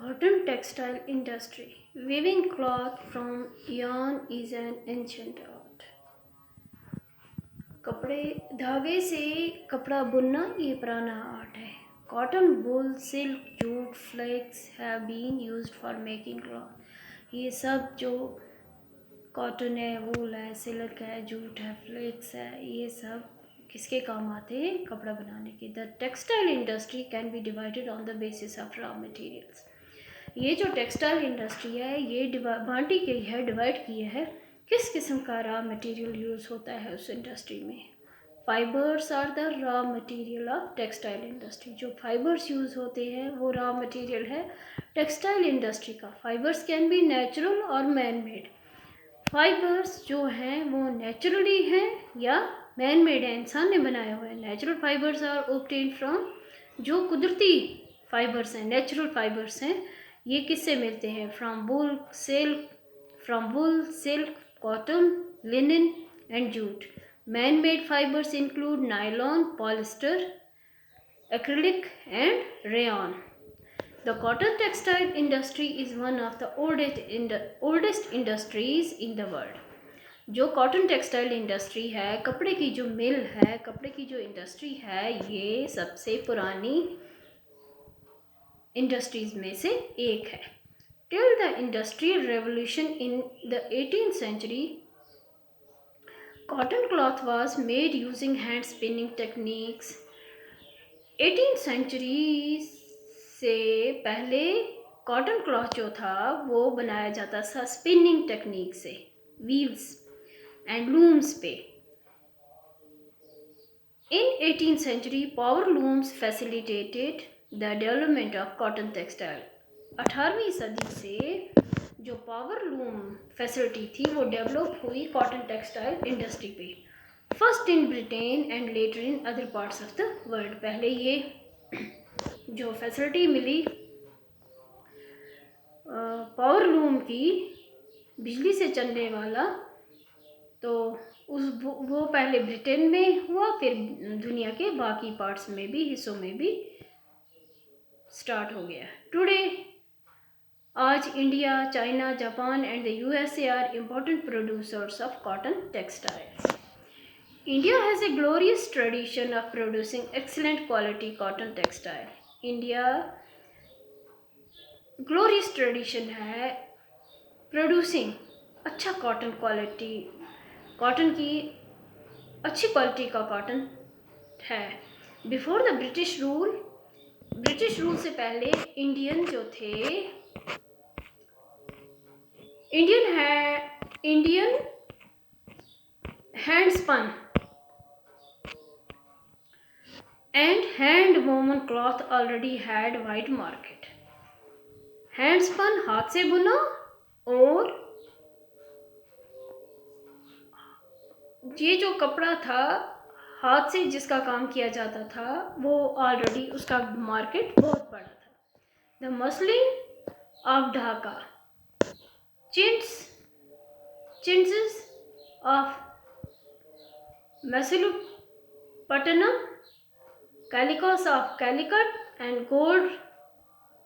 Cotton textile industry. Weaving cloth from yarn is an ancient art. कपड़े धागे से कपड़ा बुनना ये पुराना आर्ट है. Cotton, wool, silk, jute, flax have been used for making cloth. ये सब जो कॉटन है, वूल है, सिल्क है, जूट है, फ्लेक्स है, ये सब किसके काम आते हैं? कपड़ा बनाने के. The textile industry can be divided on the basis of raw materials. ये जो टेक्सटाइल इंडस्ट्री है ये बांटी गई है, डिवाइड की है किस किस्म का रॉ मटेरियल यूज़ होता है उस इंडस्ट्री में. Fibres are the raw material of textile industry. जो फाइबर्स यूज़ होते हैं वो रॉ मटेरियल है टेक्सटाइल इंडस्ट्री का. फाइबर्स कैन बी नेचुरल और मैन मेड. फाइबर्स जो हैं वो नेचुरली हैं या मैन मेड है, इंसान ने बनाए हुए हैं. Natural fibres are obtain from, जो कुदरती फाइबर्स हैं, नेचुरल फाइबर्स हैं, ये किससे मिलते हैं? From wool, silk, cotton, linen and jute. Man made fibres include nylon, polyester, acrylic and rayon. The cotton textile industry is one of the oldest industries in the world. जो cotton textile industry है, कपड़े की जो मिल है, कपड़े की जो industry है, ये सबसे पुरानी इंडस्ट्रीज में से एक है. Till the industrial revolution in the 18th century, cotton cloth was made using hand spinning techniques. 18th century से पहले कॉटन क्लॉथ जो था वो बनाया जाता था स्पिनिंग टेक्निक से, व्हील्स एंड लूम्स पे. In 18th century, power looms facilitated the development of cotton textile. 18वीं सदी से जो पावर लूम फैसिलिटी थी वो डेवलप हुई कॉटन टेक्सटाइल इंडस्ट्री पे. First in Britain and later in other parts of the world. पहले ये जो फैसिलिटी मिली पावर लूम की, बिजली से चलने वाला, तो वो पहले ब्रिटेन में हुआ, फिर दुनिया के बाकी पार्ट्स में भी, हिस्सों में भी स्टार्ट हो गया. टुडे आज India, China, Japan and the USA are important producers of cotton textiles. India has a glorious tradition of producing excellent quality cotton textile. India glorious tradition है प्रोड्यूसिंग अच्छा कॉटन क्वालिटी, कॉटन की अच्छी quality का cotton है. Before the British rule से पहले Indian जो थे, Indian hand spun and hand woven cloth already had wide market. Hand spun, हाथ से बुना, और ये जो कपड़ा था हाथ से जिसका काम किया जाता था वो ऑलरेडी उसका मार्केट बहुत बड़ा था. The muslin of Dhaka, chintz of Masulipatnam, calicoes of Calicut and gold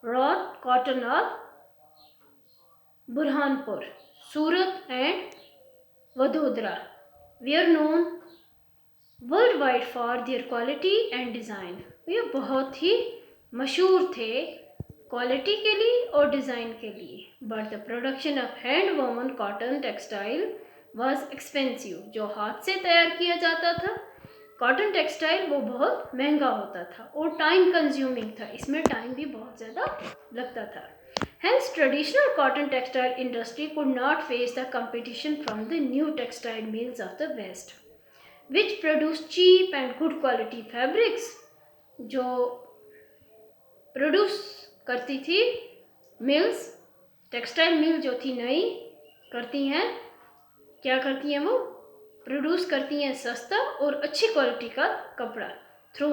wrought cotton of Burhanpur, Surat and Vadodara were known worldwide for their quality and design. ये बहुत ही मशहूर थे क्वालिटी के लिए और डिज़ाइन के लिए. But the production of hand woven cotton textile was expensive. जो हाथ से तैयार किया जाता था कॉटन टेक्सटाइल वो बहुत महंगा होता था और टाइम कंज्यूमिंग था, इसमें टाइम भी बहुत ज़्यादा लगता था. Hence, traditional cotton textile industry could not face the competition from the new textile mills of the West, which produced cheap and good quality fabrics. जो प्रोड्यूस करती थी मिल्स, टेक्सटाइल मिल जो थी नई करती हैं, क्या करती हैं वो? प्रोड्यूस करती हैं सस्ता और अच्छी क्वालिटी का कपड़ा through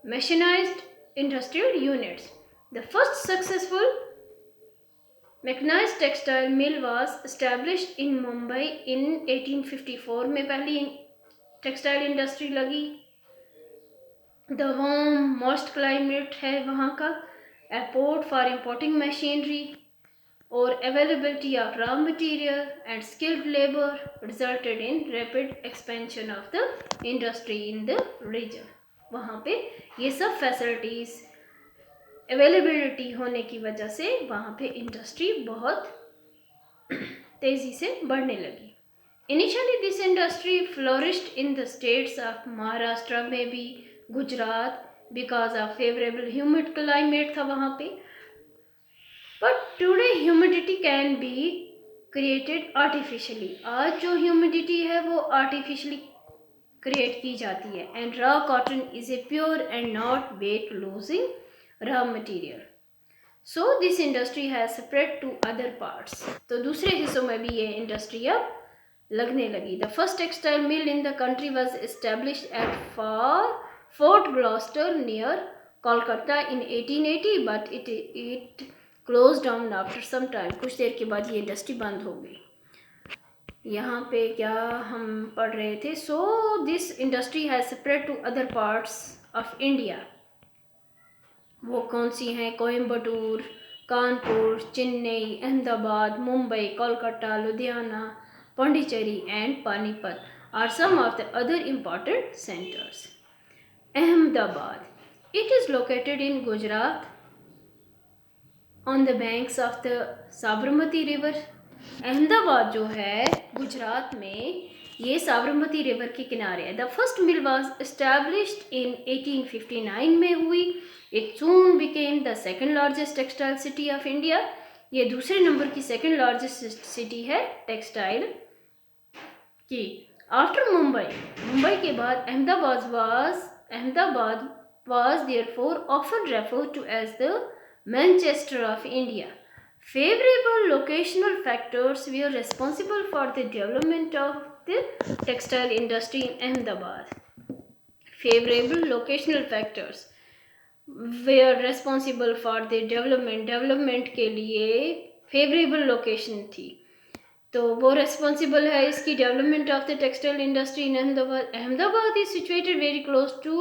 mechanized industrial units. The first successful mechanized textile mill was established in Mumbai in 1854 में पहली टेक्सटाइल इंडस्ट्री लगी. द वार्म मॉइस्ट क्लाइमेट है वहाँ का, एयरपोर्ट फॉर इम्पोर्टिंग मशीनरी और availability of raw material and skilled labour resulted in rapid expansion of the industry in the region. वहाँ पे ये सब फैसिलिटीज़ अवेलेबिलिटी होने की वजह से वहाँ पे इंडस्ट्री बहुत तेज़ी से बढ़ने लगी। Initially this industry flourished in the states of Maharashtra में भी, Gujarat, because of favourable humid climate था वहाँ पे। But today humidity can be created artificially. आज जो ह्यूमिडिटी है वो आर्टिफिशियली क्रिएट की जाती है। And raw cotton is a pure and not weight losing raw material, so this industry has spread to other parts. तो दूसरे हिस्सों में भी ये इंडस्ट्री अब लगने लगी। The first textile mill in the country was established at Fort Gloster near Kolkata in 1880, but it close down after some time. कुछ देर के बाद ये इंडस्ट्री बंद हो गई। यहाँ पे क्या हम पढ़ रहे थे, so this industry has spread to other parts of India. वो कौन सी हैं? Coimbatore, Kanpur, Chennai, Ahmedabad, Mumbai, Kolkata, Ludhiana, Pondicherry and Panipat are some of the other important centers. Ahmedabad. It is located in Gujarat on the banks of the Sabarmati river. Ahmedabad जो है गुजरात में, ये Sabarmati river के किनारे है। The first mill was established in 1859 में हुई। It soon became the second largest textile city of India. ये दूसरे नंबर की सेकेंड लार्जेस्ट सिटी है टेक्सटाइल की, आफ्टर मुंबई के बाद Ahmedabad was therefore often referred to as the Manchester of India. Favorable locational factors were responsible for the development of the textile industry in Ahmedabad. Favorable locational factors were responsible for the development के लिए favorable location थी, तो वो responsible है इसकी development of the textile industry in Ahmedabad. Ahmedabad is situated very close to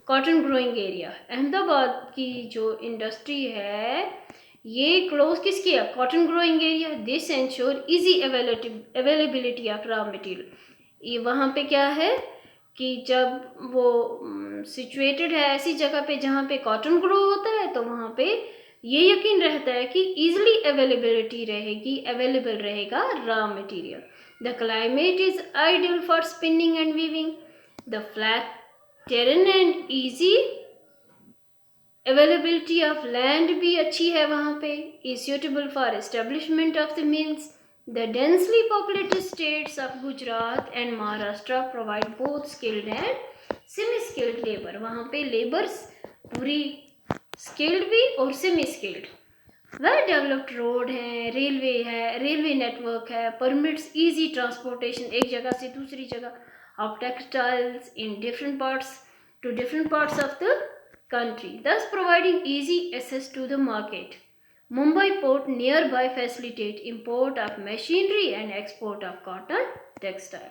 cotton growing area. Ahmedabad की जो industry है ये क्लोज किसकी है? Cotton growing area. This ensure easy availability of raw material. ये वहाँ पे क्या है कि जब वो सिचुएटेड है ऐसी जगह पे जहाँ पे कॉटन ग्रो होता है, तो वहाँ पे ये यकीन रहता है कि ईजिली अवेलेबल रहेगा raw material. The climate is ideal for spinning and weaving. The flat terrain and easy availability of land भी अच्छी है वहाँ पे, is suitable for establishment of the mills. The densely populated states of Gujarat and Maharashtra provide both skilled and semi skilled labour. वहाँ पे labours पूरी skilled भी और semi skilled. Well developed road है, रेलवे नेटवर्क है, परमिट्स इजी ट्रांसपोर्टेशन एक जगह से दूसरी जगह of textiles in different parts of the country, thus providing easy access to the market. Mumbai port nearby facilitate import of machinery and export of cotton textile.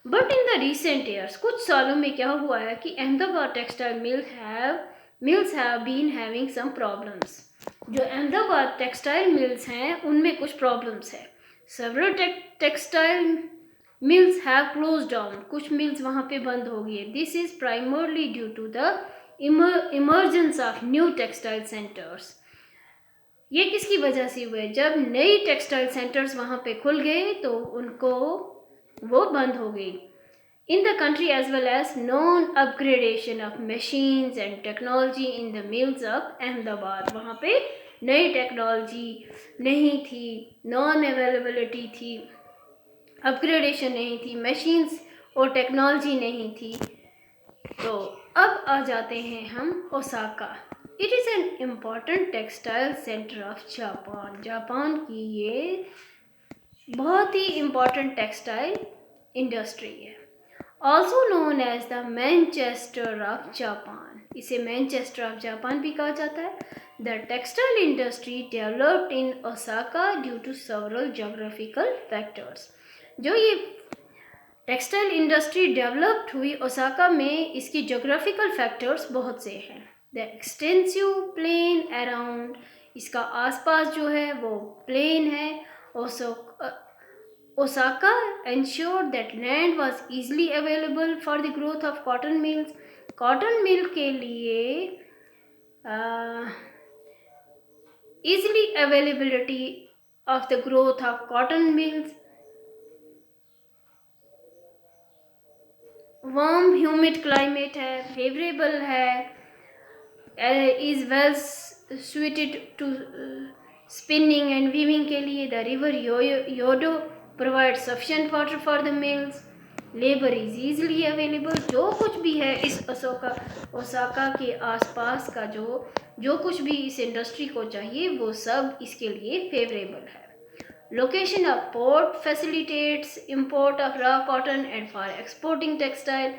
But in the recent years, कुछ सालों में क्या हुआ है कि Ahmedabad textile mills have been having some problems. जो Ahmedabad textile mills हैं उनमें कुछ प्रॉब्लम्स है। Several textile mills have closed down. कुछ मिल्स वहाँ पे बंद हो गई है। This is primarily due to the emergence of new textile centers. ये किसकी वजह से हुए? जब नई टेक्सटाइल सेंटर्स वहाँ पे खुल गए तो उनको वो बंद हो गई। In the country as well as non-upgradation of machines and technology in the mills of Ahmedabad. वहाँ पे नई टेक्नोलॉजी नहीं थी, नॉन अवेलेबिलिटी थी, अपग्रेडेशन नहीं थी, मशीन्स और टेक्नोलॉजी नहीं थी। तो अब आ जाते हैं हम Osaka. It is an important textile centre of Japan. Japan की ये बहुत ही इम्पॉर्टेंट टेक्सटाइल इंडस्ट्री है। Also known as the Manchester of Japan. इसे मैनचेस्टर ऑफ जापान भी कहा जाता है। The textile industry developed in Osaka due to several geographical factors. जो ये टेक्सटाइल इंडस्ट्री डेवलप्ड हुई ओसाका में इसकी जोग्राफिकल फैक्टर्स बहुत से हैं। द एक्सटेंसिव प्लेन अराउंड, इसका आसपास जो है वो प्लेन है। Osaka ensured that land was easily available for the growth of cotton mills. Cotton mill के लिए easily availability of the growth of cotton mills, warm humid climate है, favourable है, is well suited to spinning and weaving के लिए। The river Yodo provides sufficient water for the mills. Labour is easily available। जो कुछ भी है इस Osaka के आसपास का जो कुछ भी इस इंडस्ट्री को चाहिए वो सब इसके लिए फेवरेबल है। Location of port facilitates import of raw cotton and for exporting textile,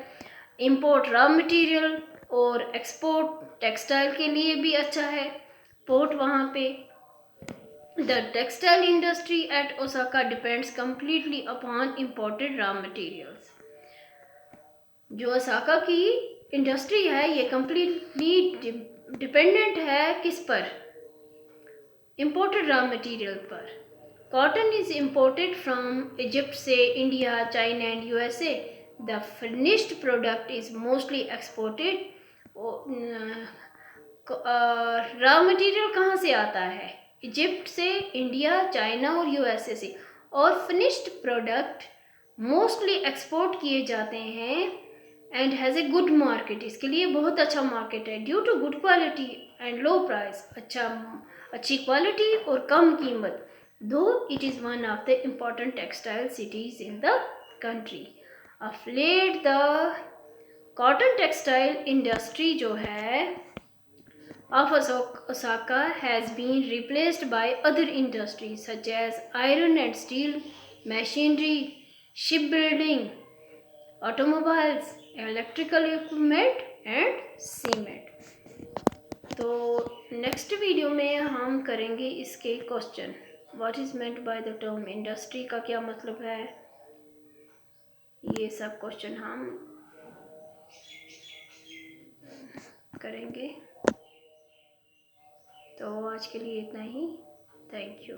import raw material और export textile के लिए भी अच्छा है पोर्ट वहाँ पे। The textile industry at Osaka depends completely upon imported raw materials. जो ओसाका की इंडस्ट्री है ये completely डिपेंडेंट है किस पर? Imported raw material पर। Cotton is imported from Egypt, say India, China and USA. The finished product is mostly exported. Raw material कहाँ से आता है? इजिप्ट से, इंडिया, चाइना और यूएसए से। और फिनिश्ड प्रोडक्ट मोस्टली एक्सपोर्ट किए जाते हैं and has a good market, इसके लिए बहुत अच्छा मार्केट है। Due to good quality and low price, अच्छी क्वालिटी और कम कीमत। Though it is one of the important textile cities in the country. Of late the cotton textile industry जो है of Osaka has been replaced by other industries such as iron and steel, machinery, shipbuilding, automobiles, electrical equipment and cement. तो next video में हम करेंगे इसके question. What is meant by the term industry का क्या मतलब है, ये सब क्वेश्चन हम करेंगे। तो आज के लिए इतना ही। Thank you.